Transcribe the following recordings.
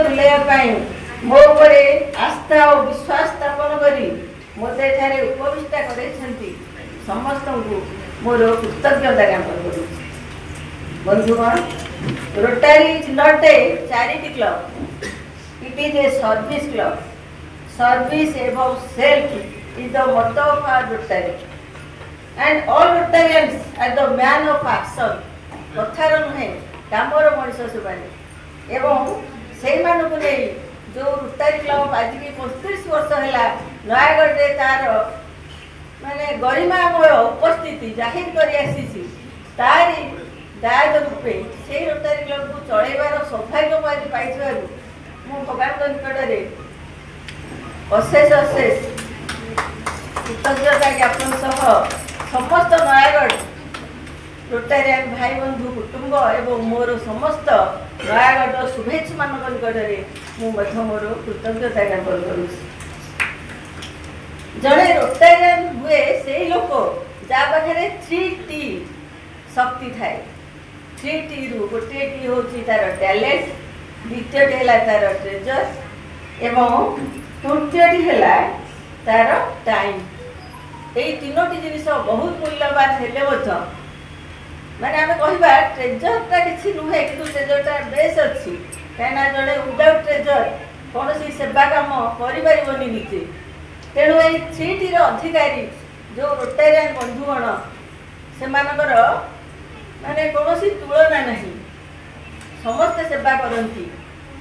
तुलैया मो उपर आस्था और विश्वास स्थापन करी मते एठारे उपविष्टा करैछन्ति समस्त को मोर कृतज्ञता ज्ञापन करूँ। बंधुगण, Rotary is not a charity club, it is a service club. Service above self is the motto of our Rotary. And all Rotarians are the man of action. कथार नुहे कामर मनीष से से मानक नहीं जो रोटारी क्लब आज की 35 वर्ष है नयागढ़ में तार माने गरिमामय उपस्थिति जाहिर कर तारी दायित्व रूपे से रोटारी क्लब को चलैबार सौभाग्य आज पाई मु भगवान निकट में अशेष अशेष कृतज्ञता ज्ञापन सह समस्त नयागढ़ रोटारियान भाई बंधु कुटुंब एवं मोर समस्त नयागढ़ शुभेच्छु मान निकट में मोर कृतज्ञता ज्ञापन करुँ। जड़े रोटारियान हुए से लोक जहाँ पाखे 3T शक्ति थाए। 3T रु गोटे टी हूँ तार टैलेंट, द्वितीयटी है तार ट्रेजर एवं तृतीयटी है तार टाइम। यही तीनोटी जिनिस बहुत मूल्यवान हेले माने आम कहवा ट्रेजरटा किसी नुहे कि ट्रेजरटा बेस अच्छी कहीं जड़े विदाउट ट्रेजर कौन सी सेवा कम कर निजे। तेणु ये 3T अधिकारी जो रोटारियान बंधुगण से माने कौन तुलना नहीं, समस्ते सेवा करती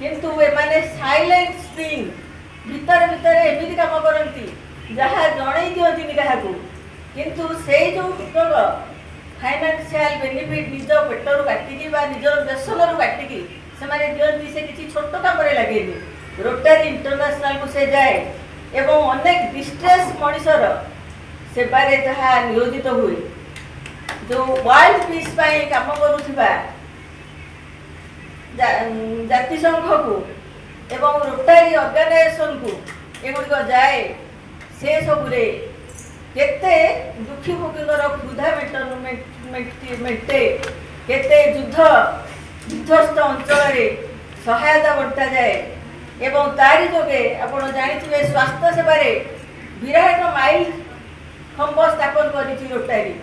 किंतु एमाने साइलेंट स्प्रिंग भीतर भीतर एमती कम करती जहाँ जड़े दिखती क्या किंतु से जो टिकट फाइनेंशियल बेनिफिट निज पेटर काटिकी निज बेसन काटिकी से दिखती से किसी छोट कम लगे रोटारी इंटरनेशनल को से जाए एवं अनेक डिस्ट्रेस मनीषर सेवारे जहाँ नियोजित हुए जो वर्ल्ड पीस काम करुवा जातिसंघ को एवं रोटारी ऑर्गेनाइजेशन को एगुड़िक जाए से सबुरे केते दुखी भोगीर क्षुधा मेटे केते युद्धस्थ अंचल सहायता बंटा जाए एवं तारी जोगे आपण जानी स्वास्थ्य सेवार विराट माइल खंब स्थापन करी रोटारी